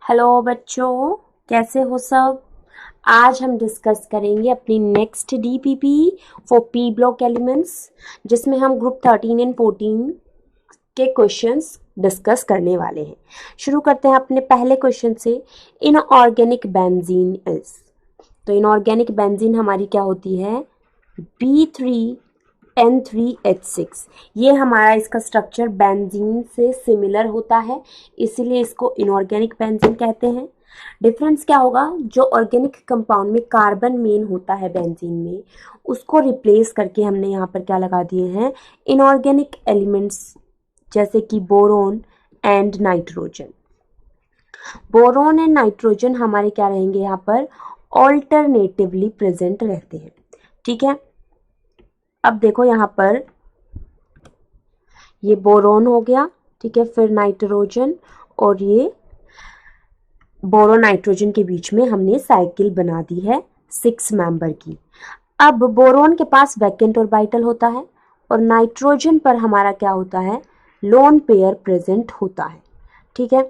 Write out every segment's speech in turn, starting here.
Hello बच्चों, कैसे हो सब। आज हम डिस्कस करेंगे अपनी next DPP for P block elements, जिसमें हम ग्रुप 13 एंड 14 के क्वेश्चंस डिस्कस करने वाले हैं। शुरू करते हैं अपने पहले क्वेश्चन से। इनऑर्गेनिक बेंजीन इज, तो इनऑर्गेनिक बेंजीन हमारी क्या होती है, B3N3H6। ये हमारा इसका स्ट्रक्चर बेंजीन से सिमिलर होता है, इसीलिए इसको इनऑर्गेनिक बेंजीन कहते हैं। डिफरेंस क्या होगा, जो ऑर्गेनिक कंपाउंड में कार्बन मेन होता है बेंजीन में, उसको रिप्लेस करके हमने यहाँ पर क्या लगा दिए हैं, इनऑर्गेनिक एलिमेंट्स, जैसे कि boron and nitrogen. Boron and nitrogen हमारे क्या रहेंगे, यहाँ पर ऑल्टरनेटिवली प्रेजेंट रहते हैं। ठीक है, अब देखो यहाँ पर ये बोरोन हो गया, ठीक है, फिर नाइट्रोजन, और ये बोरोन नाइट्रोजन के बीच में हमने साइकिल बना दी है 6 मेंबर की। अब बोरोन के पास वैकेंट ऑर्बिटल होता है और नाइट्रोजन पर हमारा क्या होता है, लोन पेयर प्रेजेंट होता है। ठीक है,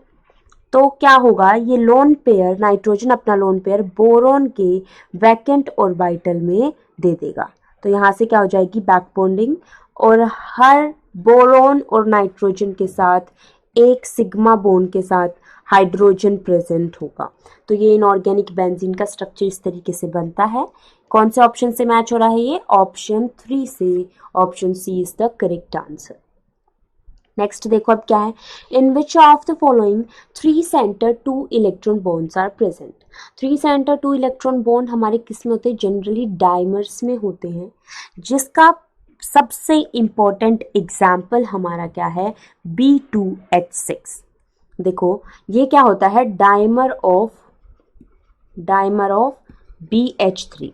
तो क्या होगा, ये लोन पेयर, नाइट्रोजन अपना लोन पेयर बोरोन के वैकेंट ऑर्बिटल में दे देगा। तो यहाँ से क्या हो जाएगी, बैक बॉन्डिंग, और हर बोरोन और नाइट्रोजन के साथ एक सिग्मा बॉन्ड के साथ हाइड्रोजन प्रेजेंट होगा। तो ये इनऑर्गेनिक बेंजीन का स्ट्रक्चर इस तरीके से बनता है। कौन से ऑप्शन से मैच हो रहा है, ये ऑप्शन 3 से, option C is the correct answer. Next देखो अब क्या है, in which of the following 3 centre 2 electron bonds are present. 3 centre 2 electron bond हमारे किस में होते हैं, जनरली डाइमर्स में होते हैं, जिसका सबसे इंपॉर्टेंट एग्जाम्पल हमारा क्या है, B2H6। देखो ये क्या होता है, डाइमर ऑफ BH3।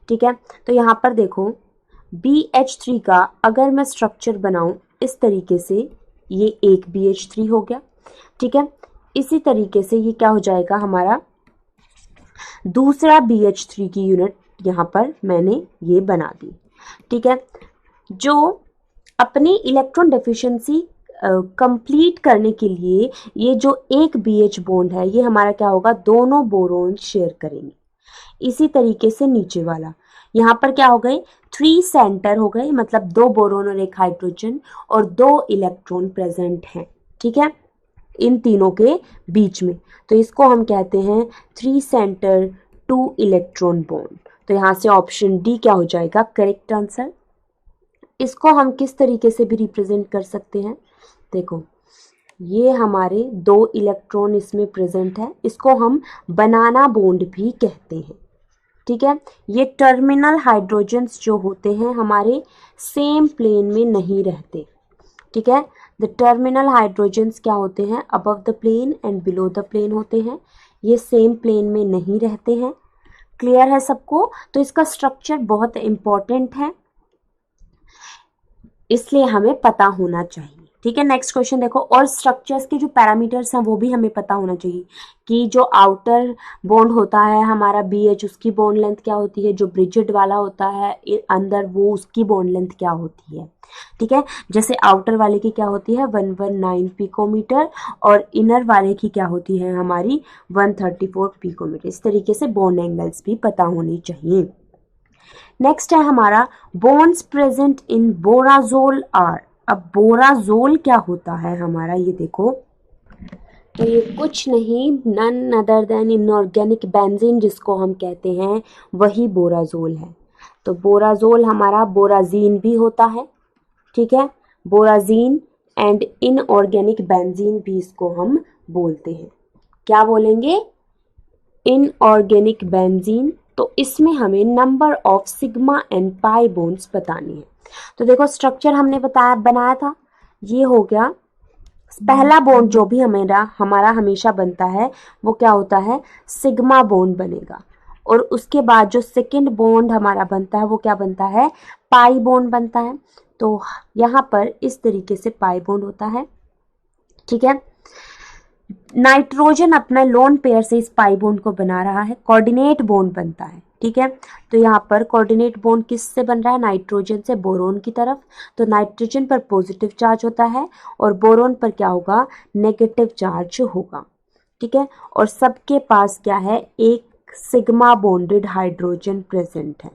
ठीक है, तो यहाँ पर देखो BH3 का अगर मैं स्ट्रक्चर बनाऊं इस तरीके से, ये एक BH3 हो गया। ठीक है, इसी तरीके से ये क्या हो जाएगा, हमारा दूसरा BH3 की यूनिट यहाँ पर मैंने ये बना दी। ठीक है, जो अपनी इलेक्ट्रॉन डेफिशिएंसी कंप्लीट करने के लिए ये जो एक BH बॉन्ड है, ये हमारा क्या होगा, दोनों बोरोन शेयर करेंगे। इसी तरीके से नीचे वाला, यहाँ पर क्या हो गए, 3 सेंटर हो गए, मतलब 2 बोरोन और एक हाइड्रोजन और 2 इलेक्ट्रॉन प्रेजेंट हैं। ठीक है, इन तीनों के बीच में, तो इसको हम कहते हैं 3 सेंटर 2 इलेक्ट्रॉन बॉन्ड। तो यहाँ से ऑप्शन डी क्या हो जाएगा, करेक्ट आंसर। इसको हम किस तरीके से भी रिप्रेजेंट कर सकते हैं, देखो ये हमारे 2 इलेक्ट्रॉन इसमें प्रेजेंट है, इसको हम बनाना बॉन्ड भी कहते हैं। ठीक है, ये टर्मिनल हाइड्रोजन्स जो होते हैं हमारे सेम प्लेन में नहीं रहते। ठीक है, द टर्मिनल हाइड्रोजन्स क्या होते हैं, above the plane and below the plane होते हैं, ये सेम प्लेन में नहीं रहते हैं। क्लियर है सबको, तो इसका स्ट्रक्चर बहुत इंपॉर्टेंट है, इसलिए हमें पता होना चाहिए। ठीक है, नेक्स्ट क्वेश्चन देखो, और स्ट्रक्चर्स के जो पैरामीटर्स हैं वो भी हमें पता होना चाहिए, कि जो आउटर बॉन्ड होता है हमारा BH, उसकी बॉन्ड लेंथ क्या होती है, जो ब्रिजिड वाला होता है अंदर, वो उसकी बॉन्ड लेंथ क्या होती है। ठीक है, जैसे आउटर वाले की क्या होती है 119 पिकोमीटर, और इनर वाले की क्या होती है हमारी 134 पिकोमीटर। इस तरीके से बॉन्ड एंगल्स भी पता होनी चाहिए। नेक्स्ट है हमारा बॉन्ड्स प्रेजेंट इन बोराजोल आर। अब बोराजोल क्या होता है हमारा, ये देखो, तो ये कुछ नहीं, none other than inorganic benzene जिसको हम कहते हैं, वही बोराजोल है। तो बोराजोल हमारा बोराजीन भी होता है। ठीक है, बोराजीन एंड इनऑर्गेनिक बेंजीन भी इसको हम बोलते हैं। क्या बोलेंगे, इनऑर्गेनिक बेंजीन। तो इसमें हमें number of sigma and pi bonds बताने हैं। तो देखो स्ट्रक्चर हमने बनाया था, ये हो गया पहला बॉन्ड, जो भी हमारा हमेशा बनता है वो क्या होता है, सिग्मा बॉन्ड बनेगा, और उसके बाद जो सेकंड बॉन्ड हमारा बनता है वो क्या बनता है, पाई बॉन्ड बनता है। तो यहाँ पर इस तरीके से पाई बॉन्ड होता है। ठीक है, नाइट्रोजन अपना लोन पेयर से इस पाई बॉन्ड को बना रहा है, कोऑर्डिनेट बॉन्ड बनता है। ठीक है, तो यहाँ पर कोऑर्डिनेट बॉन्ड किससे बन रहा है, नाइट्रोजन से बोरोन की तरफ। तो नाइट्रोजन पर पॉजिटिव चार्ज होता है और बोरोन पर क्या होगा, नेगेटिव चार्ज होगा। ठीक है, और सबके पास क्या है, एक सिग्मा बॉन्डेड हाइड्रोजन प्रेजेंट है।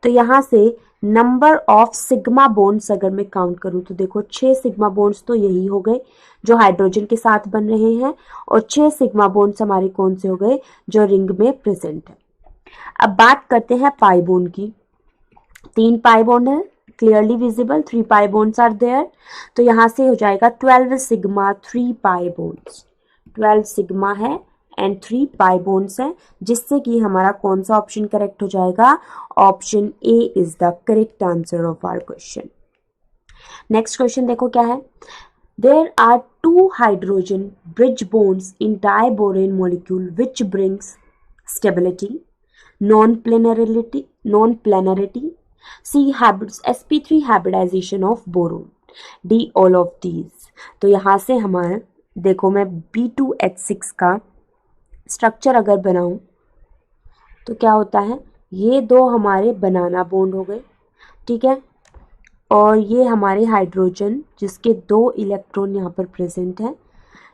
तो यहाँ से नंबर ऑफ सिग्मा बॉन्ड्स अगर मैं काउंट करूँ तो देखो 6 सिग्मा बॉन्ड्स तो यही हो गए जो हाइड्रोजन के साथ बन रहे हैं, और 6 सिग्मा बॉन्ड्स हमारे कौन से हो गए, जो रिंग में प्रेजेंट है। अब बात करते हैं पाई बॉन्ड की। 3 पाई बॉन्ड है, clearly visible, 3 pi bonds are there. तो यहाँ से हो जाएगा 12 सिग्मा 3 पाई बॉन्ड्स, 12 सिग्मा है एंड 3 पाई बॉन्ड्स है, जिससे कि हमारा कौन सा ऑप्शन करेक्ट हो जाएगा, option A is the correct answer of our question. Next question देखो क्या है, there are 2 hydrogen bridge bonds in diborane molecule which brings stability, non-planarity, C sp3 hybridization of boron, D all of these। तो यहाँ से हमारा देखो, मैं B2H6 का स्ट्रक्चर अगर बनाऊं तो क्या होता है, ये दो हमारे बनाना बॉन्ड हो गए, ठीक है, और ये हमारे हाइड्रोजन जिसके 2 इलेक्ट्रॉन यहाँ पर प्रेजेंट है।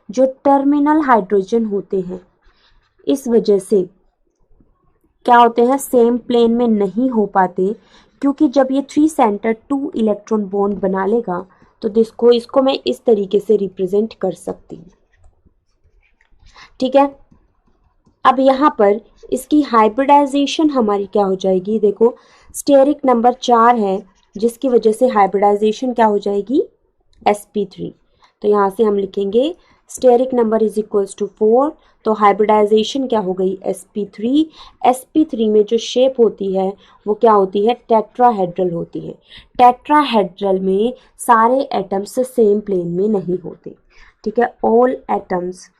जो टर्मिनल हाइड्रोजन होते हैं इस वजह से क्या होते हैं, सेम प्लेन में नहीं हो पाते, क्योंकि जब ये 3 सेंटर 2 इलेक्ट्रॉन बॉन्ड बना लेगा तो इसको मैं इस तरीके से रिप्रेजेंट कर सकती हूँ, ठीक है। अब यहाँ पर इसकी हाइब्रिडाइजेशन हमारी क्या हो जाएगी, देखो स्टेरिक नंबर 4 है, जिसकी वजह से हाइब्रिडाइजेशन क्या हो जाएगी, sp3। तो यहाँ से हम लिखेंगे steric number is equals to 4, तो हाइब्रिडाइजेशन क्या हो गई, sp3। sp3 में जो शेप होती है वो क्या होती है, टेट्राहेड्रल होती है। टेट्राहेड्रल में सारे एटम्स सेम प्लेन में नहीं होते, ठीक है, all atoms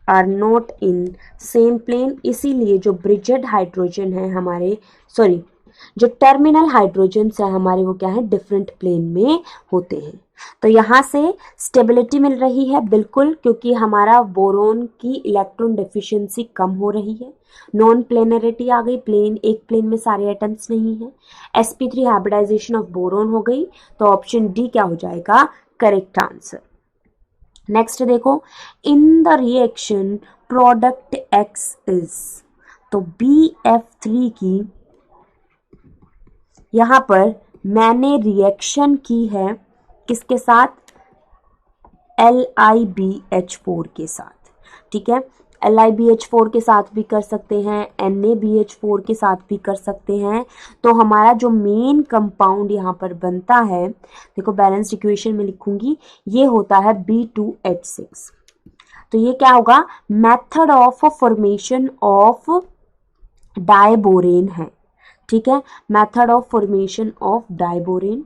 are not in same plane. इसीलिए जो ब्रिजेड हाइड्रोजन है हमारे, सॉरी जो टर्मिनल हाइड्रोजन्स है हमारे, वो क्या है, डिफरेंट प्लेन में होते हैं। तो यहाँ से स्टेबिलिटी मिल रही है बिल्कुल, क्योंकि हमारा बोरोन की इलेक्ट्रॉन डेफिशिएंसी कम हो रही है। नॉन प्लेनरिटी आ गई, प्लेन एक प्लेन में सारे एटम्स नहीं है। sp3 हाइब्रिडाइजेशन ऑफ बोरोन हो गई, तो ऑप्शन डी क्या हो जाएगा, करेक्ट आंसर। नेक्स्ट देखो, in the reaction product x is, तो BF3 की यहाँ पर मैंने रिएक्शन की है किसके साथ, LiBH4 के साथ, ठीक है। LiBH4 के साथ भी कर सकते हैं, NaBH4 के साथ भी कर सकते हैं। तो हमारा जो मेन कंपाउंड यहाँ पर बनता है, देखो बैलेंस्ड इक्वेशन में लिखूंगी, ये होता है B2H6। तो ये क्या होगा, method of formation of diborane है, ठीक है, method of formation of diborane,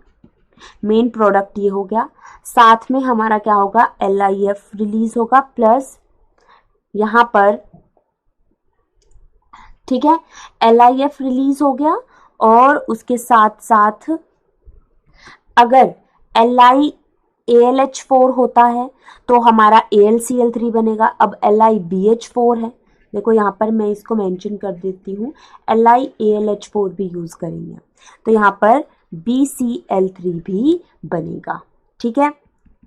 main product ये हो गया। साथ में हमारा क्या होगा, LiF रिलीज होगा, प्लस यहां पर, ठीक है, LiF रिलीज हो गया, और उसके साथ साथ अगर AlH4 होता है तो हमारा AlCl3 बनेगा। अब LiBH4 है, देखो यहाँ पर मैं इसको मेंशन कर देती हूँ, LiAlH4 भी यूज करेंगे, तो यहाँ पर BCl3 भी बनेगा, ठीक है,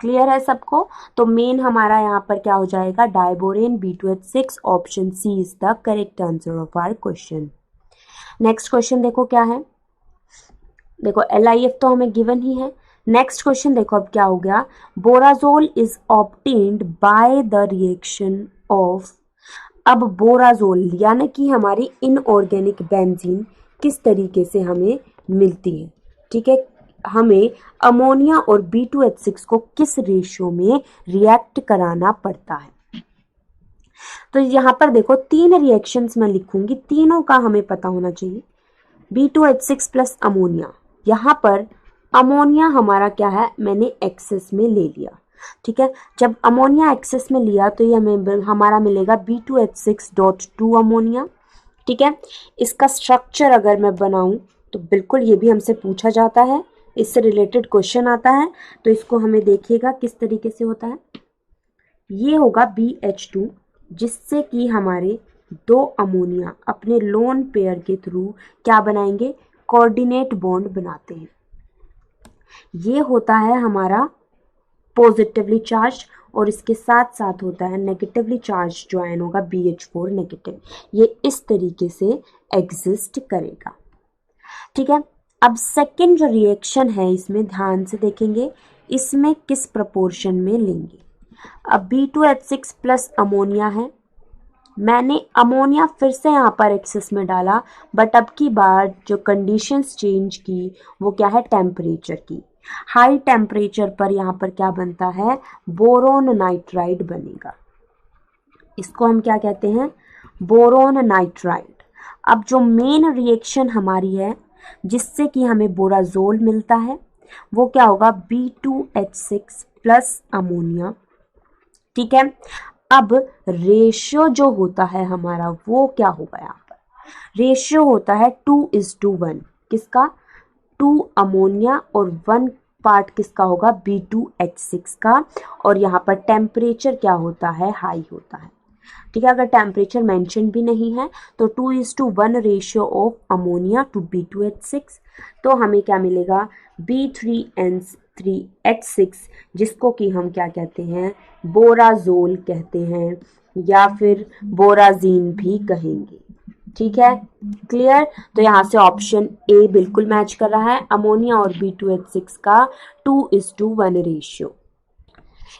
क्लियर है सबको। तो मेन हमारा यहाँ पर क्या हो जाएगा, diborane B2H6, option C is the correct answer of our question. Next question देखो क्या है, देखो LiF तो हमें गिवन ही है। नेक्स्ट क्वेश्चन देखो अब क्या हो गया, borazole is obtained by the reaction of, अब बोराजोल यानी कि हमारी इनऑर्गेनिक बेंजीन किस तरीके से हमें मिलती है, ठीक है, हमें अमोनिया और B2H6 को किस रेशियो में रिएक्ट कराना पड़ता है। तो यहाँ पर देखो 3 रिएक्शंस मैं लिखूंगी, तीनों का हमें पता होना चाहिए। B2H6 प्लस अमोनिया, यहाँ पर अमोनिया हमारा क्या है, मैंने एक्सेस में ले लिया, ठीक है। जब अमोनिया एक्सेस में लिया तो ये हमें हमारा मिलेगा B2H6.2 अमोनिया, ठीक है। इसका स्ट्रक्चर अगर मैं बनाऊं तो बिल्कुल ये भी हमसे पूछा जाता है, इससे रिलेटेड क्वेश्चन आता है, तो इसको हमें देखिएगा किस तरीके से होता है। ये होगा BH2, जिससे कि हमारे 2 अमोनिया अपने लोन पेयर के थ्रू क्या बनाएंगे, कोऑर्डिनेट बॉन्ड बनाते हैं। ये होता है हमारा पॉजिटिवली चार्ज, और इसके साथ साथ होता है नेगेटिवली चार्ज जो आयन होगा BH4 नेगेटिव। ये इस तरीके से एग्जिस्ट करेगा। ठीक है, अब सेकेंड जो रिएक्शन है इसमें ध्यान से देखेंगे, इसमें किस प्रपोर्शन में लेंगे। अब B2H6 प्लस अमोनिया है, मैंने अमोनिया फिर से यहाँ पर एक्सेस में डाला, बट अब की बार जो कंडीशंस चेंज की वो क्या है, टेम्परेचर की। हाई टेम्परेचर पर यहाँ पर क्या बनता है, बोरोन नाइट्राइड बनेगा। इसको हम क्या कहते हैं, बोरोन नाइट्राइड। अब जो मेन रिएक्शन हमारी है जिससे कि हमें बोराजोल मिलता है वो क्या होगा, B2H6 प्लस अमोनिया। ठीक है, अब रेशियो जो होता है हमारा वो क्या होगा, यहाँ पर रेशियो होता है 2:1। किसका, 2 अमोनिया और 1 पार्ट किसका होगा, B2H6 का। और यहाँ पर टेम्परेचर क्या होता है, हाई होता है। ठीक है, अगर टेम्परेचर मेंशन भी नहीं है तो 2:1 ratio of ammonia to B2H6, तो हमें क्या मिलेगा, B3N3H6, जिसको कि हम क्या कहते हैं, बोराजोल कहते हैं या फिर बोराजीन भी कहेंगे। ठीक है, क्लियर। तो यहाँ से ऑप्शन ए बिल्कुल मैच कर रहा है, अमोनिया और B2H6 का 2:1 रेशियो।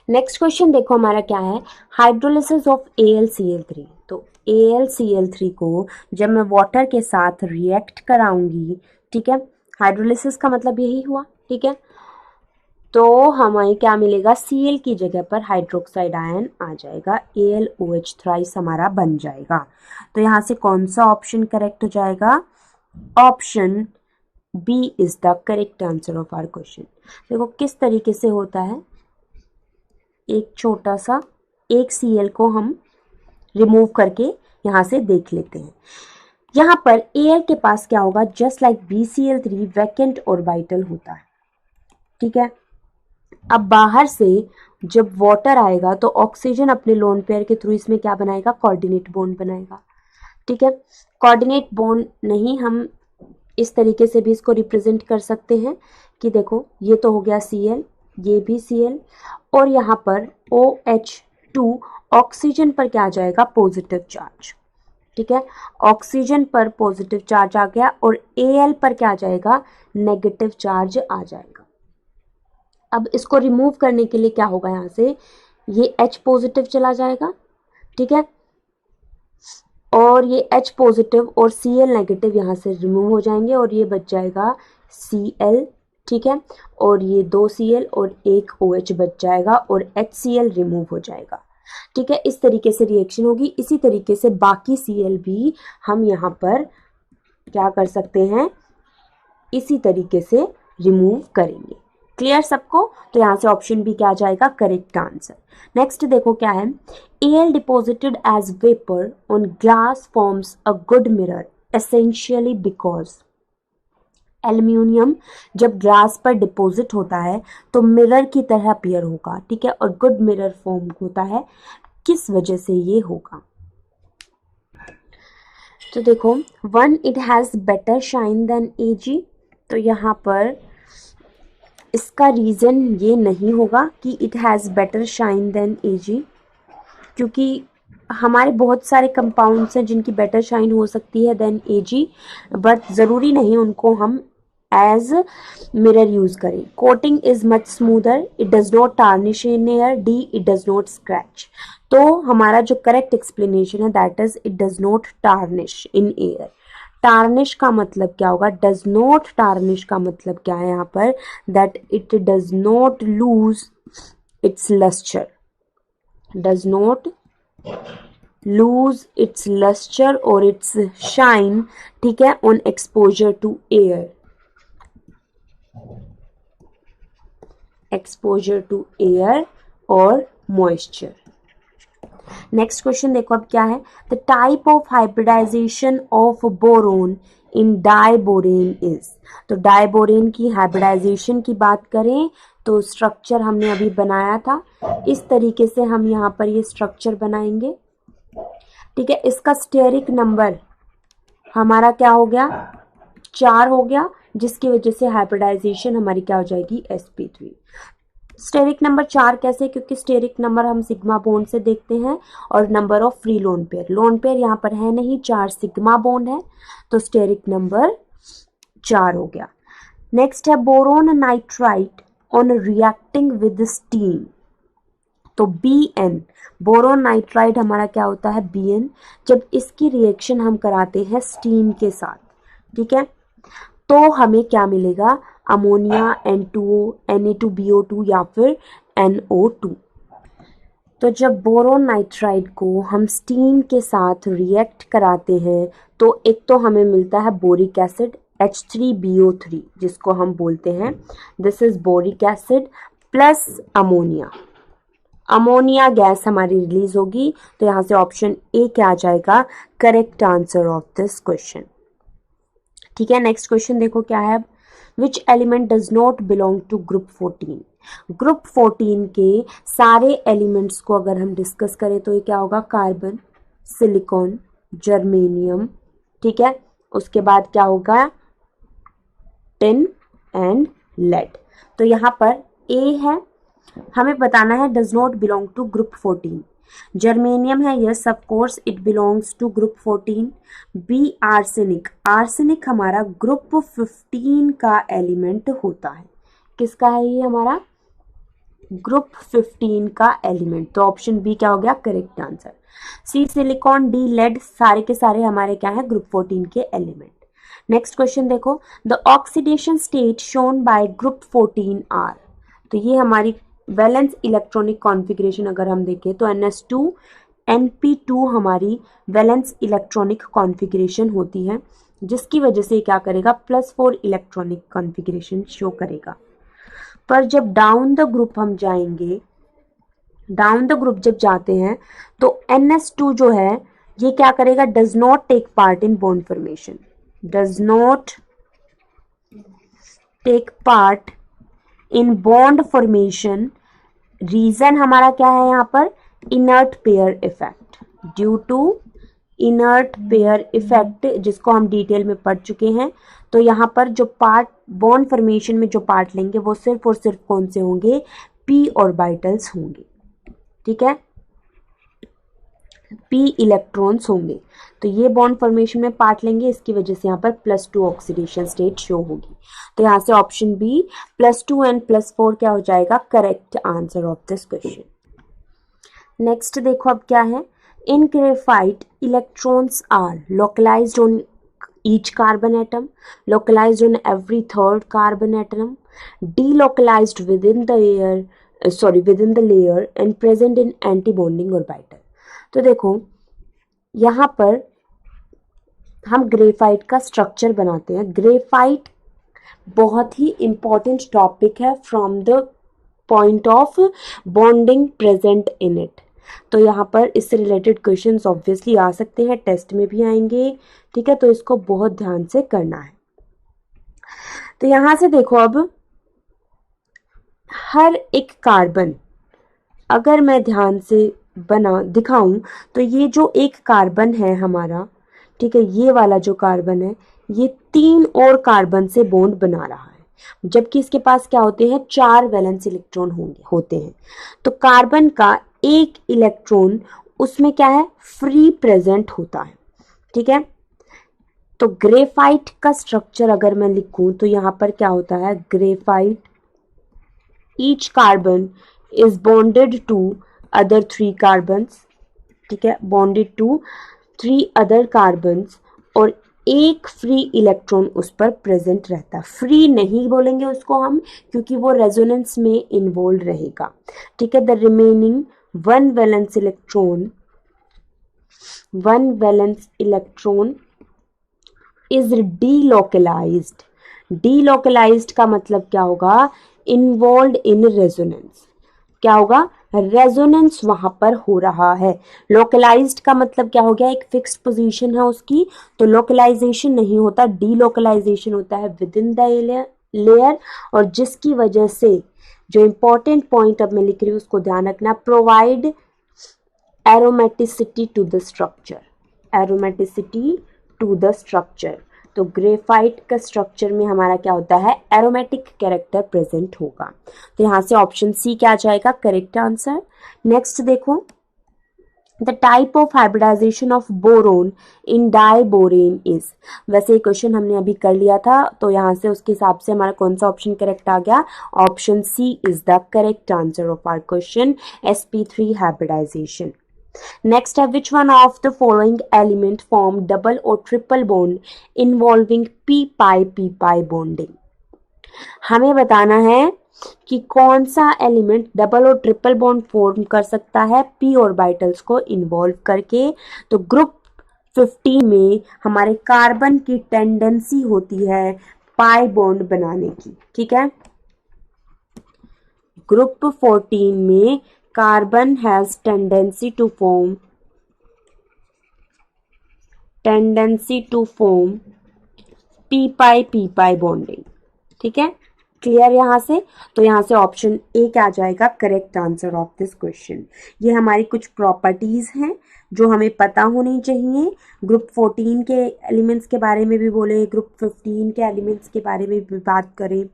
नेक्स्ट क्वेश्चन देखो हमारा क्या है, हाइड्रोलिसिस ऑफ AlCl3। तो AlCl3 को जब मैं वाटर के साथ रिएक्ट कराऊंगी, ठीक है, हाइड्रोलिसिस का मतलब यही हुआ। ठीक है, तो हमें क्या मिलेगा, Cl की जगह पर हाइड्रोक्साइड आयन आ जाएगा, AlOH थ्राइस हमारा बन जाएगा। तो यहाँ से कौन सा ऑप्शन करेक्ट हो जाएगा, option B is the correct answer of our question. देखो किस तरीके से होता है, एक छोटा सा एक Cl को हम रिमूव करके यहाँ से देख लेते हैं। यहाँ पर Al के पास क्या होगा, just like BCl3 vacant orbital होता है। ठीक है, अब बाहर से जब वाटर आएगा तो ऑक्सीजन अपने लोन पेयर के थ्रू इसमें क्या बनाएगा, कोऑर्डिनेट बॉन्ड बनाएगा। ठीक है, कोऑर्डिनेट बॉन्ड नहीं, हम इस तरीके से भी इसको रिप्रेजेंट कर सकते हैं कि देखो ये तो हो गया Cl, ये भी Cl, और यहाँ पर OH2 ऑक्सीजन पर क्या आ जाएगा, पॉजिटिव चार्ज। ठीक है, ऑक्सीजन पर पॉजिटिव चार्ज आ गया और Al पर क्या आ जाएगा, नेगेटिव चार्ज आ जाएगा। अब इसको रिमूव करने के लिए क्या होगा, यहाँ से ये H पॉजिटिव चला जाएगा। ठीक है, और ये H पॉजिटिव और Cl नेगेटिव यहाँ से रिमूव हो जाएंगे और ये बच जाएगा Cl। ठीक है, और ये 2 Cl और 1 OH बच जाएगा और HCl रिमूव हो जाएगा। ठीक है, इस तरीके से रिएक्शन होगी। इसी तरीके से बाकी Cl भी हम यहाँ पर क्या कर सकते हैं, इसी तरीके से रिमूव करेंगे। क्लियर सबको। तो यहाँ से ऑप्शन बी क्या आ जाएगा, करेक्ट आंसर। नेक्स्ट देखो क्या है, Al deposited as vapour on glass forms a good mirror essentially because. Aluminium जब ग्लास पर डिपॉजिट होता है तो मिरर की तरह अपीयर होगा। ठीक है, और गुड मिरर फॉर्म होता है, किस वजह से ये होगा। तो देखो, 1 it has better shine than Ag। तो यहाँ पर इसका रीजन ये नहीं होगा कि it has better shine than Ag, क्योंकि हमारे बहुत सारे कंपाउंड्स हैं जिनकी बेटर शाइन हो सकती है देन Ag, बट ज़रूरी नहीं उनको हम एज मिरर यूज करें। Coating is much smoother, it does not tarnish in air, D it does not scratch. तो हमारा जो करेक्ट एक्सप्लेनेशन है that is it does not tarnish in air. Tarnish का मतलब क्या होगा, डज नॉट टार्निश का मतलब क्या है यहाँ पर, that it does not lose its lustre, does not lose its lustre और इट्स शाइन। ठीक है, on exposure to air, exposure to air और मॉइस्चर। नेक्स्ट क्वेश्चन देखो अब क्या है, the type of hybridisation of boron in diborane is. तो diborane की हाइब्रिडाइजेशन की बात करें तो स्ट्रक्चर हमने अभी बनाया था, इस तरीके से हम यहाँ पर ये स्ट्रक्चर बनाएंगे। ठीक है, इसका स्टेरिक नंबर हमारा क्या हो गया, 4 हो गया, जिसकी वजह से हाइब्रिडाइजेशन हमारी क्या हो जाएगी, sp3। स्टेरिक नंबर 4 कैसे, क्योंकि स्टेरिक नंबर हम सिग्मा बॉन्ड से देखते हैं और number of free lone pair यहाँ पर है नहीं, 4 सिग्मा बॉन्ड है, तो स्टेरिक नंबर 4 हो गया। नेक्स्ट है boron nitrite on reacting with steam, तो Bn, बोरोन नाइट्राइड हमारा क्या होता है Bn, जब इसकी रिएक्शन हम कराते हैं स्टीम के साथ, ठीक है, तो हमें क्या मिलेगा, अमोनिया N2O, Na2BO2 या फिर NO2। तो जब बोरोन नाइट्राइड को हम स्टीम के साथ रिएक्ट कराते हैं तो एक तो हमें मिलता है बोरिक एसिड H3BO3, जिसको हम बोलते हैं this is boric acid plus ammonia, ammonia gas हमारी रिलीज होगी, तो यहाँ से ऑप्शन ए क्या आ जाएगा, correct answer of this question. ठीक है, नेक्स्ट क्वेश्चन देखो क्या है, which element does not belong to group 14। Group 14 के सारे एलिमेंट्स को अगर हम डिस्कस करें तो ये क्या होगा, कार्बन, सिलिकॉन, जर्मेनियम, ठीक है, उसके बाद क्या होगा, टिन एंड लेड। तो यहाँ पर ए है, हमें बताना है does not belong to group 14। Germanium है, yes of course it belongs to group 14। B arsenic, arsenic हमारा ग्रुप 15 का एलिमेंट होता है, किसका है ये, हमारा ग्रुप 15 का एलिमेंट, तो ऑप्शन बी क्या हो गया, correct answer. C silicon, D lead, सारे के सारे हमारे क्या है, ग्रुप 14 के एलिमेंट। नेक्स्ट क्वेश्चन देखो, the oxidation state shown by group 14 are, तो ये हमारी वैलेंस इलेक्ट्रॉनिक कॉन्फ़िगरेशन अगर हम देखें तो NS2 NP2 हमारी वैलेंस इलेक्ट्रॉनिक कॉन्फ़िगरेशन होती है, जिसकी वजह से क्या करेगा, +4 इलेक्ट्रॉनिक कॉन्फ़िगरेशन शो करेगा। पर जब डाउन द ग्रुप हम जाएंगे, डाउन द ग्रुप जब जाते हैं तो NS2 जो है ये क्या करेगा, does not take part in bond formation, does not take part in bond formation. Reason हमारा क्या है यहाँ पर, inert pair effect, due to inert pair effect, जिसको हम डिटेल में पढ़ चुके हैं। तो यहाँ पर जो पार्ट बॉन्ड फॉर्मेशन में जो पार्ट लेंगे वो सिर्फ और सिर्फ कौन से होंगे, p ऑर्बिटल्स होंगे, ठीक है, p इलेक्ट्रॉन्स होंगे, तो ये बॉन्ड फॉर्मेशन में पार्ट लेंगे, इसकी वजह से यहाँ पर +2 ऑक्सीडेशन स्टेट शो होगी। तो यहाँ से ऑप्शन बी +2 एंड +4 क्या हो जाएगा, correct answer of this question. Next देखो अब क्या है, in graphite electrons are localised on each carbon atom, localised on every third carbon atom, delocalized within the layer and present in anti-bonding orbital। तो देखो यहाँ पर हम ग्रेफाइट का स्ट्रक्चर बनाते हैं। ग्रेफाइट बहुत ही इंपॉर्टेंट टॉपिक है from the point of bonding present in it. तो यहाँ पर इससे रिलेटेड क्वेश्चंस ऑब्वियसली आ सकते हैं, टेस्ट में भी आएंगे, ठीक है, तो इसको बहुत ध्यान से करना है। तो यहाँ से देखो अब हर एक कार्बन अगर मैं ध्यान से बना दिखाऊं तो ये जो एक कार्बन है हमारा, ठीक है, ये वाला जो कार्बन है ये 3 और कार्बन से बॉन्ड बना रहा है, जबकि इसके पास क्या होते हैं, 4 वैलेंस इलेक्ट्रॉन होते हैं। तो कार्बन का एक इलेक्ट्रॉन उसमें क्या है, फ्री प्रेजेंट होता है, ठीक है। तो ग्रेफाइट का स्ट्रक्चर अगर मैं लिखूं तो यहाँ पर क्या होता है, graphite each carbon is bonded to other 3 carbons, ठीक है, बॉन्डेड टू 3 अदर कार्बन्स, और एक फ्री इलेक्ट्रॉन उस पर प्रेजेंट रहता है। फ्री नहीं बोलेंगे उसको हम, क्योंकि वो रेजोनेंस में इन्वॉल्व रहेगा, ठीक है। The remaining 1 valence electron is delocalised. Delocalised का मतलब क्या होगा, इन्वॉल्व इन रेजोनेंस, क्या होगा, रेजोनेंस वहां पर हो रहा है। लोकलाइज्ड का मतलब क्या हो गया, एक फिक्स्ड पोजीशन है उसकी, तो लोकलाइजेशन नहीं होता, डीलोकलाइजेशन होता है विद इन द लेयर, और जिसकी वजह से जो इंपॉर्टेंट पॉइंट अब मैं लिख रही हूँ उसको ध्यान रखना, provide aromaticity to the structure, aromaticity to the structure. तो ग्रेफाइट का स्ट्रक्चर में हमारा क्या होता है, एरोमेटिक कैरेक्टर प्रेजेंट होगा। तो यहाँ से ऑप्शन सी क्या आ जाएगा, करेक्ट आंसर। नेक्स्ट देखो, the type of hybridisation of boron in diborane is. वैसे ये क्वेश्चन हमने अभी कर लिया था, तो यहाँ से उसके हिसाब से हमारा कौन सा ऑप्शन करेक्ट आ गया, option C is the correct answer of our question, sp3 hybridisation. Next है, which one of the following element form double और triple bond involving P pi bonding. हमें बताना है कि कौन सा एलिमेंट डबल और ट्रिपल बॉन्ड फॉर्म कर सकता है पी ऑर्बिटल्स को इन्वॉल्व करके। तो ग्रुप 15 में हमारे कार्बन की टेंडेंसी होती है पाई बॉन्ड बनाने की, ठीक है। ग्रुप 14 में carbon has tendency to form p pi bonding, ठीक है, क्लियर यहाँ से। तो यहाँ से ऑप्शन ए क्या आ जाएगा, correct answer of this question. ये हमारी कुछ प्रॉपर्टीज हैं जो हमें पता होनी चाहिए। ग्रुप 14 के एलिमेंट्स के बारे में भी बोले, ग्रुप 15 के एलिमेंट्स के बारे में भी बात करें,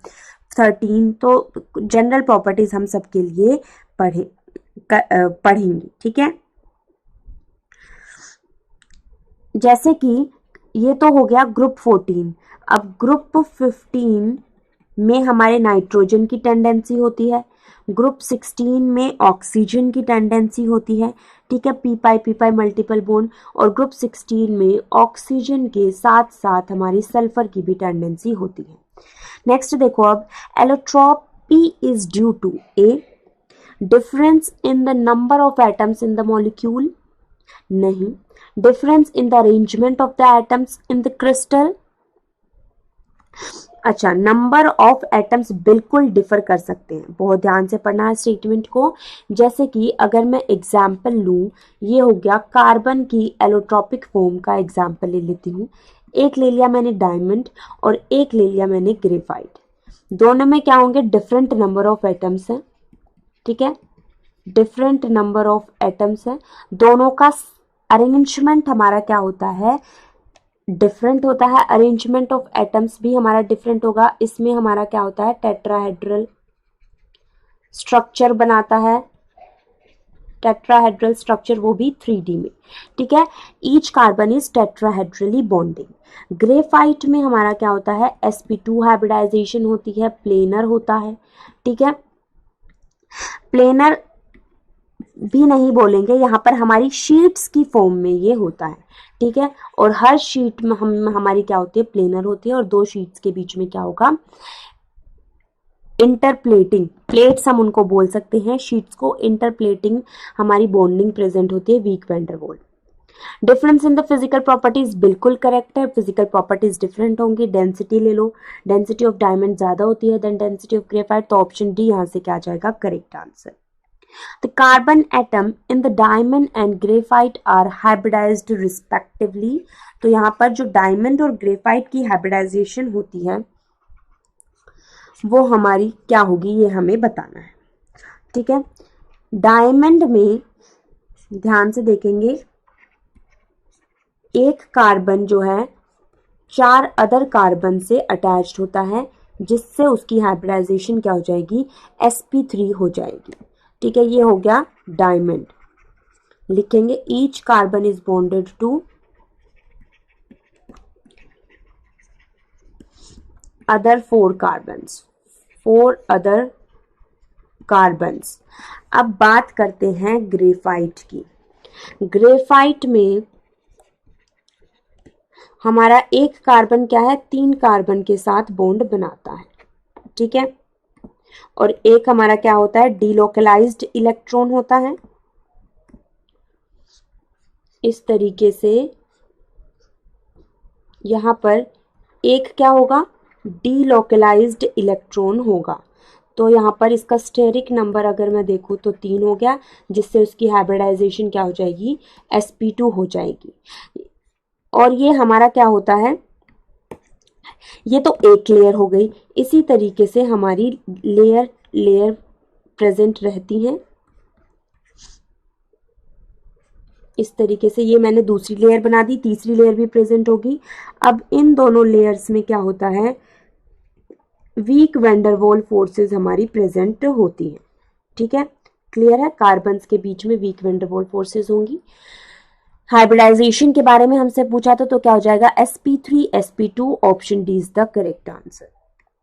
13, तो जनरल प्रॉपर्टीज हम सबके लिए पढ़ेंगे, ठीक है। जैसे कि ये तो हो गया ग्रुप 14। अब ग्रुप 15 में हमारे नाइट्रोजन की टेंडेंसी होती है, ग्रुप 16 में ऑक्सीजन की टेंडेंसी होती है, ठीक है, पी पाई मल्टीपल बॉन्ड। और ग्रुप 16 में ऑक्सीजन के साथ साथ हमारी सल्फर की भी टेंडेंसी होती है। नेक्स्ट देखो, अब allotropy is due to a difference in the number of atoms in the molecule, नहीं, difference in the arrangement of the atoms in the crystal. अच्छा, नंबर ऑफ एटम्स बिल्कुल डिफर कर सकते हैं, बहुत ध्यान से पढ़ना है स्टेटमेंट को। जैसे कि अगर मैं एग्जाम्पल लूं, ये हो गया कार्बन की एलोट्रॉपिक फॉर्म का एग्जाम्पल ले लेती हूँ। एक ले लिया मैंने डायमंड और एक ले लिया मैंने ग्रेफाइट। दोनों में क्या होंगे, डिफरेंट नंबर ऑफ एटम्स हैं, ठीक है, डिफरेंट नंबर ऑफ एटम्स है। दोनों का अरेंजमेंट हमारा क्या होता है, डिफरेंट होता है। अरेंजमेंट ऑफ एटम्स भी हमारा डिफरेंट होगा। इसमें हमारा क्या होता है, टेट्राहेड्रल स्ट्रक्चर बनाता है, टेट्राहेड्रल स्ट्रक्चर, वो भी 3D में, ठीक है। Each carbon is tetrahedrally bonding. Graphite में हमारा क्या होता है, sp2 हाइब्रिडाइजेशन होती है, प्लेनर होता है, ठीक है। प्लेनर भी नहीं बोलेंगे, यहाँ पर हमारी शीट्स की फॉर्म में ये होता है, ठीक है। और हर शीट में हमारी क्या होती है, प्लेनर होती है। और दो शीट्स के बीच में क्या होगा, इंटरप्लेटिंग प्लेट्स हम उनको बोल सकते हैं, शीट्स को इंटरप्लेटिंग हमारी बॉन्डिंग प्रेजेंट होती है, weak van der Waals. Difference in the physical properties बिल्कुल करेक्ट है, फिजिकल प्रॉपर्टीज डिफरेंट होंगी। डेंसिटी ले लो, डेंसिटी ऑफ डायमंड ज्यादा होती है देन डेंसिटी ऑफ ग्रेफाइट, तो ऑप्शन डी यहाँ से क्या आ जाएगा, correct answer. The carbon atom in the diamond and graphite are hybridized respectively। तो यहाँ पर जो डायमंड और ग्रेफाइट की हाइब्रिडाइजेशन होती है वो हमारी क्या होगी, ये हमें बताना है, ठीक है। डायमंड में ध्यान से देखेंगे, एक कार्बन जो है 4 अदर कार्बन से अटैच्ड होता है, जिससे उसकी हाइब्रिडाइजेशन क्या हो जाएगी, sp3 हो जाएगी, ठीक है। ये हो गया डायमंड। लिखेंगे each carbon is bonded to other 4 other carbons. अब बात करते हैं ग्रेफाइट की। ग्रेफाइट में हमारा एक कार्बन क्या है, 3 कार्बन के साथ बॉन्ड बनाता है, ठीक है। और एक हमारा क्या होता है, डीलोकलाइज्ड इलेक्ट्रॉन होता है। इस तरीके से यहां पर एक क्या होगा, डीलोकलाइज्ड इलेक्ट्रॉन होगा। तो यहाँ पर इसका स्टेरिक नंबर अगर मैं देखूँ तो 3 हो गया, जिससे उसकी हाइब्रिडाइजेशन क्या हो जाएगी, sp2 हो जाएगी। और ये हमारा क्या होता है, ये तो एक लेयर हो गई। इसी तरीके से हमारी लेयर प्रेजेंट रहती हैं, इस तरीके से, ये मैंने दूसरी लेयर बना दी, तीसरी लेयर भी प्रेजेंट होगी। अब इन दोनों लेयर्स में क्या होता है, वीक वैंडरवॉल फोर्सेस हमारी प्रेजेंट होती हैं। ठीक है, क्लियर है, कार्बन्स के बीच में वीक वैंडरवॉल फोर्सेस होंगी। हाइब्रिडाइजेशन के बारे में हमसे पूछा था तो क्या हो जाएगा, sp3 sp2, option D is the correct answer.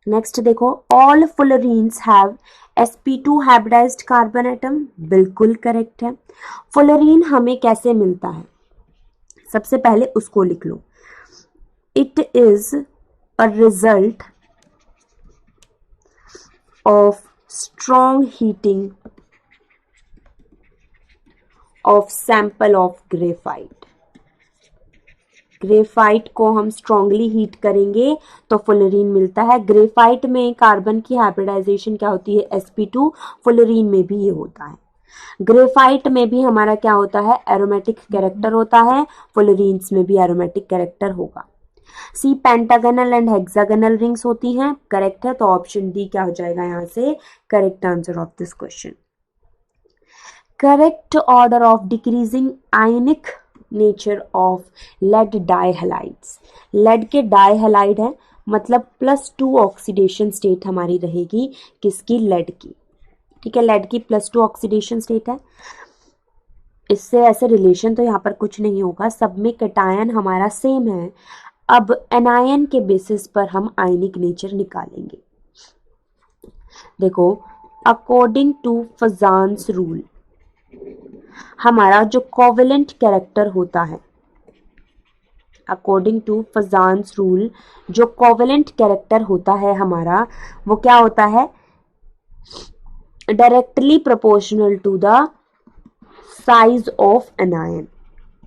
Next देखो, all fullerenes have sp2 hybridized carbon atom, बिल्कुल करेक्ट है। फुलरीन हमें कैसे मिलता है, सबसे पहले उसको लिख लो, it is a result of strong heating of sample of graphite. Graphite को हम स्ट्रांगली हीट करेंगे तो फुलरीन मिलता है। ग्रेफाइट में कार्बन की हाइब्रिडाइजेशन क्या होती है, sp2, फुलरीन में भी ये होता है। ग्रेफाइट में भी हमारा क्या होता है, एरोमेटिक कैरेक्टर होता है, फुलरीन्स में भी एरोमेटिक कैरेक्टर होगा। सी पेंटागनल एंड हेक्सागनल रिंग्स होती हैं, करेक्ट है, तो ऑप्शन डी क्या हो जाएगा यहाँ से correct answer of this question. Correct order of decreasing ionic nature of lead dihalides. Lead के डाइहैलाइड है, मतलब +2 ऑक्सीडेशन स्टेट हमारी रहेगी किसकी, लेड की। ठीक है, लेड की +2 ऑक्सीडेशन स्टेट है। इससे ऐसे रिलेशन तो यहाँ पर कुछ नहीं होगा, सब में कैटायन हमारा सेम है। अब एनायन के बेसिस पर हम आयनिक नेचर निकालेंगे। देखो, अकॉर्डिंग टू फजान्स रूल हमारा जो कोवेलेंट कैरेक्टर होता है, अकॉर्डिंग टू फजान्स रूल जो कोवेलेंट कैरेक्टर होता है हमारा, वो क्या होता है, directly proportional to the size of anion,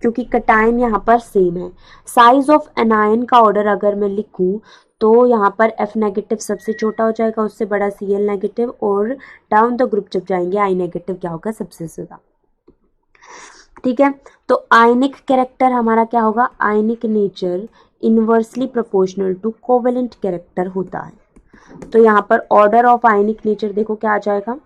क्योंकि कैटायन यहाँ पर सेम है। साइज ऑफ एनायन का ऑर्डर अगर मैं लिखूं तो यहाँ पर F नेगेटिव सबसे छोटा हो जाएगा, उससे बड़ा Cl नेगेटिव, और डाउन द ग्रुप जब जाएंगे I नेगेटिव क्या होगा, सबसे ज्यादा। ठीक है, तो आयनिक कैरेक्टर हमारा क्या होगा, ionic nature inversely proportional to covalent character होता है। तो यहाँ पर ऑर्डर ऑफ आयनिक नेचर देखो क्या आ जाएगा,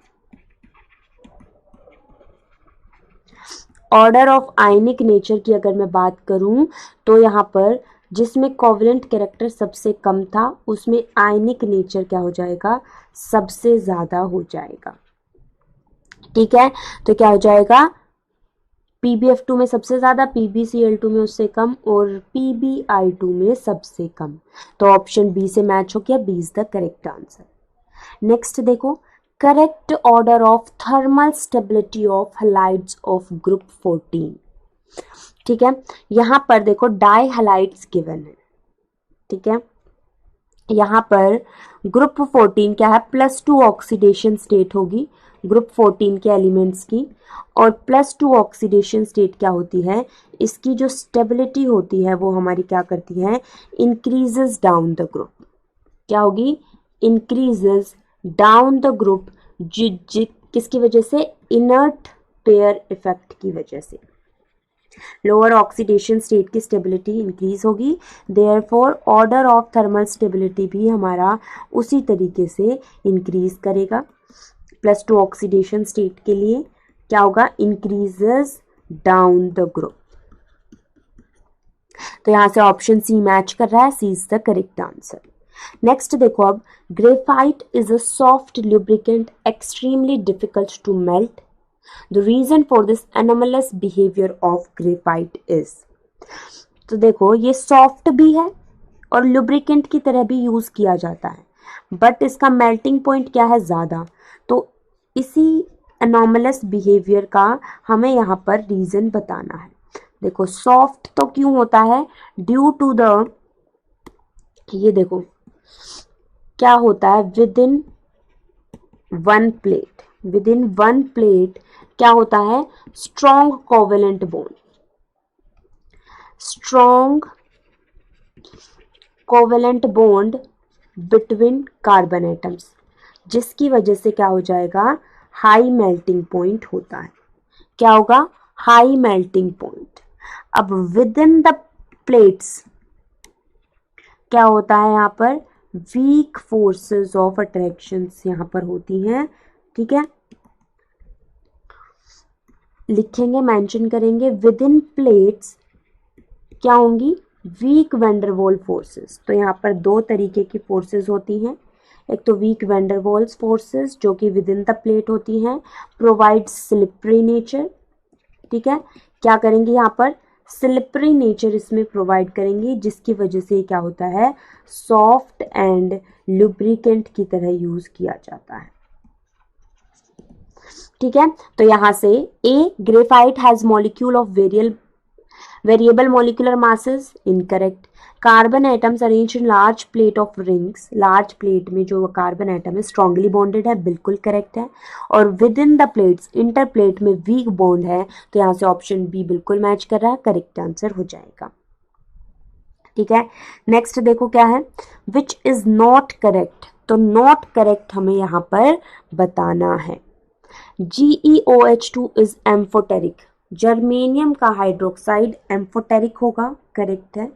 ऑर्डर ऑफ आयनिक नेचर की अगर मैं बात करूं तो यहाँ पर जिसमें कोवेलेंट कैरेक्टर सबसे कम था उसमें आयनिक नेचर क्या हो जाएगा, सबसे ज्यादा हो जाएगा। ठीक है, तो क्या हो जाएगा, PbF2 में सबसे ज्यादा, PbCl2 में उससे कम, और PbI2 में सबसे कम। तो ऑप्शन बी से मैच हो गया, B is the correct answer. Next देखो, correct order of thermal stability of halides of group 14। ठीक है, यहां पर देखो डाई हैलाइड्स गिवन है। ठीक है, यहां पर ग्रुप 14 क्या है, +2 ऑक्सीडेशन स्टेट होगी ग्रुप 14 के एलिमेंट्स की, और +2 ऑक्सीडेशन स्टेट क्या होती है, इसकी जो स्टेबिलिटी होती है वो हमारी क्या करती है, इंक्रीजेस डाउन द ग्रुप। क्या होगी, इंक्रीजेस डाउन द ग्रुप, किसकी वजह से, इनर्ट पेयर इफेक्ट की वजह से। लोअर ऑक्सीडेशन स्टेट की स्टेबिलिटी इंक्रीज होगी, therefore order of thermal stability भी हमारा उसी तरीके से इंक्रीज करेगा। +2 ऑक्सीडेशन स्टेट के लिए क्या होगा, इंक्रीजेस डाउन द ग्रुप। तो यहां से ऑप्शन सी मैच कर रहा है, C is the correct answer. Next देखो, अब graphite is a soft lubricant extremely difficult to melt. The reason for this anomalous behavior of graphite is, तो देखो ये सॉफ्ट भी है और लुब्रिकेंट की तरह भी यूज किया जाता है, बट इसका मेल्टिंग पॉइंट क्या है, ज्यादा। तो इसी अनोमलस बिहेवियर का हमें यहाँ पर रीजन बताना है। देखो सॉफ्ट तो क्यों होता है, ड्यू टू द, ये देखो क्या होता है, विद इन वन प्लेट क्या होता है, strong covalent bond, strong covalent bond between carbon atoms, जिसकी वजह से क्या हो जाएगा, हाई मेल्टिंग पॉइंट होता है। क्या होगा, हाई मेल्टिंग पॉइंट। अब विद इन द प्लेट्स क्या होता है, यहाँ पर वीक फोर्सेस ऑफ अट्रैक्शन यहाँ पर होती हैं। ठीक है, लिखेंगे, मेंशन करेंगे विद इन प्लेट्स क्या होंगी, वीक वैंडरवॉल फोर्सेस। तो यहाँ पर दो तरीके की फोर्सेस होती हैं, एक तो वीक वैंडरवॉल्स फोर्सेस जो कि विद इन द प्लेट होती हैं, प्रोवाइड स्लिपरी नेचर। ठीक है, क्या करेंगे यहाँ पर, स्लिपरी नेचर इसमें प्रोवाइड करेंगे, जिसकी वजह से क्या होता है, सॉफ्ट एंड लुब्रिकेंट की तरह यूज किया जाता है। ठीक है, तो यहां से A, graphite has molecule of variable molecular masses, incorrect. Carbon atoms arrange in large plate of rings, large plate में जो कार्बन एटम है स्ट्रांगली बॉन्डेड है, बिल्कुल करेक्ट है। और within the plates, inter plate में वीक बॉन्ड है, तो यहां से ऑप्शन बी बिल्कुल मैच कर रहा है, करेक्ट आंसर हो जाएगा। ठीक है, नेक्स्ट देखो क्या है, विच इज नॉट करेक्ट। तो नॉट करेक्ट हमें यहां पर बताना है। GeOH2 इज एम्फोटेरिक, जर्मेनियम का हाइड्रोक्साइड एम्फोटेरिक होगा, करेक्ट है।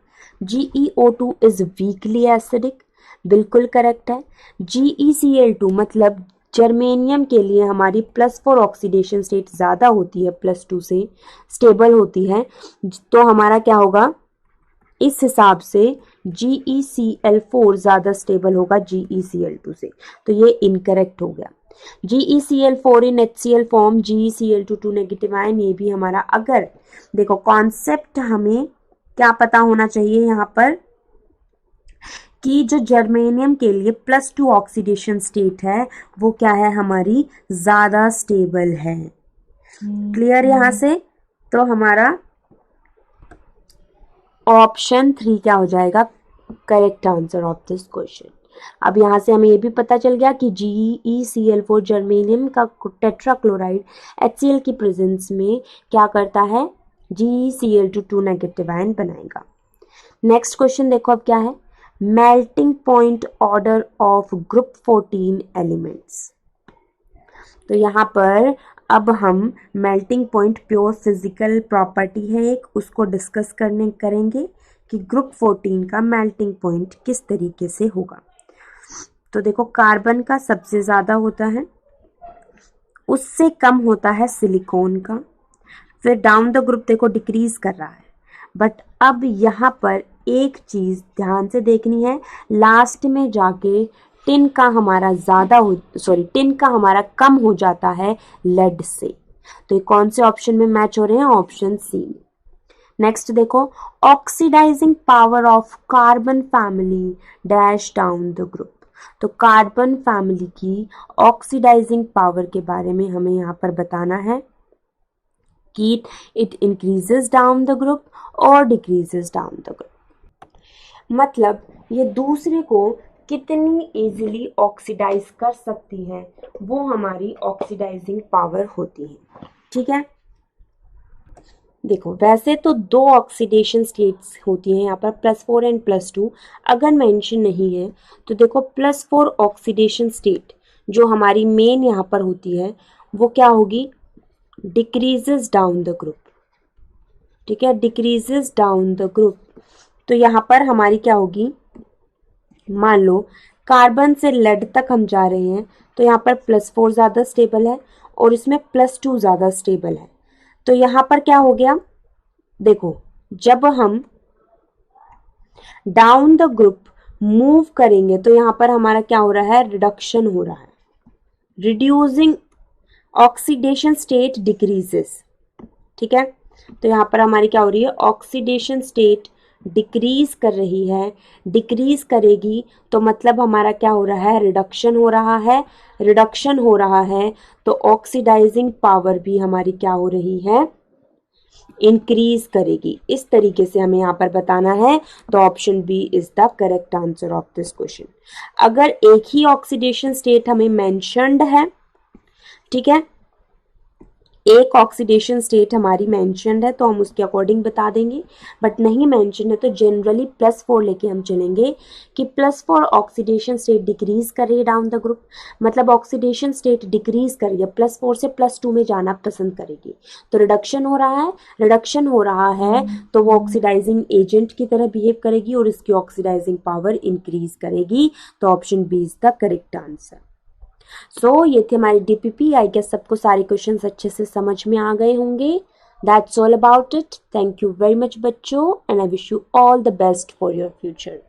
GeO2 इज वीकली एसिडिक, बिल्कुल करेक्ट है। GeCl2 मतलब जर्मेनियम के लिए हमारी +4 ऑक्सीडेशन स्टेट ज़्यादा होती है, +2 से स्टेबल होती है, तो हमारा क्या होगा, इस हिसाब से GeCl4 ज़्यादा स्टेबल होगा GeCl2 से, तो ये इनकरेक्ट हो गया। GeCl4 इन HCl form, GeCl2 negative ion, ये भी हमारा, अगर देखो कॉन्सेप्ट हमें क्या पता होना चाहिए यहाँ पर कि जो जर्मेनियम के लिए +2 ऑक्सीडेशन स्टेट है वो क्या है, हमारी ज़्यादा स्टेबल है। क्लियर यहाँ से, तो हमारा ऑप्शन 3 क्या हो जाएगा, correct answer of this question. अब यहाँ से हमें ये भी पता चल गया कि GeCl4 जर्मेनियम का टेट्राक्लोराइड HCl की प्रेजेंस में क्या करता है, GeCl2 नेगेटिव आयन बनाएगा। नेक्स्ट क्वेश्चन देखो अब क्या है, melting point order of group 14 elements. तो यहाँ पर अब हम melting point pure physical property है एक, उसको डिस्कस करेंगे कि ग्रुप 14 का मेल्टिंग पॉइंट किस तरीके से होगा। तो देखो कार्बन का सबसे ज़्यादा होता है, उससे कम होता है सिलिकॉन का, फिर डाउन द ग्रुप देखो डिक्रीज कर रहा है। बट अब यहाँ पर एक चीज़ ध्यान से देखनी है, लास्ट में जाके टिन का हमारा टिन का हमारा कम हो जाता है लेड से। तो ये कौन से ऑप्शन में मैच हो रहे हैं, ऑप्शन सी। नेक्स्ट देखो, oxidising power of carbon family dash down the group. तो कार्बन फैमिली की ऑक्सीडाइजिंग पावर के बारे में हमें यहाँ पर बताना है कि it increases down the group और डिक्रीजेस डाउन द ग्रुप। मतलब ये दूसरे को कितनी इजीली ऑक्सीडाइज कर सकती है, वो हमारी ऑक्सीडाइजिंग पावर होती है। ठीक है, देखो वैसे तो दो ऑक्सीडेशन स्टेट्स होती हैं यहाँ पर, +4 एंड +2, अगर मेंशन नहीं है तो देखो +4 ऑक्सीडेशन स्टेट जो हमारी मेन यहाँ पर होती है वो क्या होगी, डिक्रीजेस डाउन द ग्रुप। ठीक है, डिक्रीजेस डाउन द ग्रुप। तो यहाँ पर हमारी क्या होगी, मान लो कार्बन से लेड तक हम जा रहे हैं, तो यहाँ पर +4 ज़्यादा स्टेबल है और इसमें +2 ज़्यादा स्टेबल है। तो यहाँ पर क्या हो गया, देखो जब हम डाउन द ग्रुप मूव करेंगे तो यहाँ पर हमारा क्या हो रहा है, रिडक्शन हो रहा है, रिड्यूसिंग ऑक्सीडेशन स्टेट डिक्रीजेस। ठीक है, तो यहाँ पर हमारी क्या हो रही है, ऑक्सीडेशन स्टेट डिक्रीज कर रही है, डिक्रीज करेगी तो मतलब हमारा क्या हो रहा है, रिडक्शन हो रहा है, रिडक्शन हो रहा है तो ऑक्सीडाइजिंग पावर भी हमारी क्या हो रही है, इंक्रीज करेगी। इस तरीके से हमें यहाँ पर बताना है, तो option B is the correct answer of this question. अगर एक ही ऑक्सीडेशन स्टेट हमें मेंशन्ड है, ठीक है, एक ऑक्सीडेशन स्टेट हमारी मेंशन्ड है तो हम उसके अकॉर्डिंग बता देंगे, बट नहीं मेंशन है तो जनरली +4 लेके हम चलेंगे कि +4 ऑक्सीडेशन स्टेट डिक्रीज कर रही है डाउन द ग्रुप, मतलब ऑक्सीडेशन स्टेट डिक्रीज कर रही है, +4 से +2 में जाना पसंद करेगी, तो रिडक्शन हो रहा है, रिडक्शन हो रहा है तो वो ऑक्सीडाइजिंग एजेंट की तरह बिहेव करेगी और इसकी ऑक्सीडाइजिंग पावर इंक्रीज करेगी। तो option B is the correct answer. So ये थे हमारे डीपीपी। आई गेस सबको सारे क्वेश्चंस अच्छे से समझ में आ गए होंगे। That's all about it. Thank you very much बच्चों, and I wish you all the best for your future.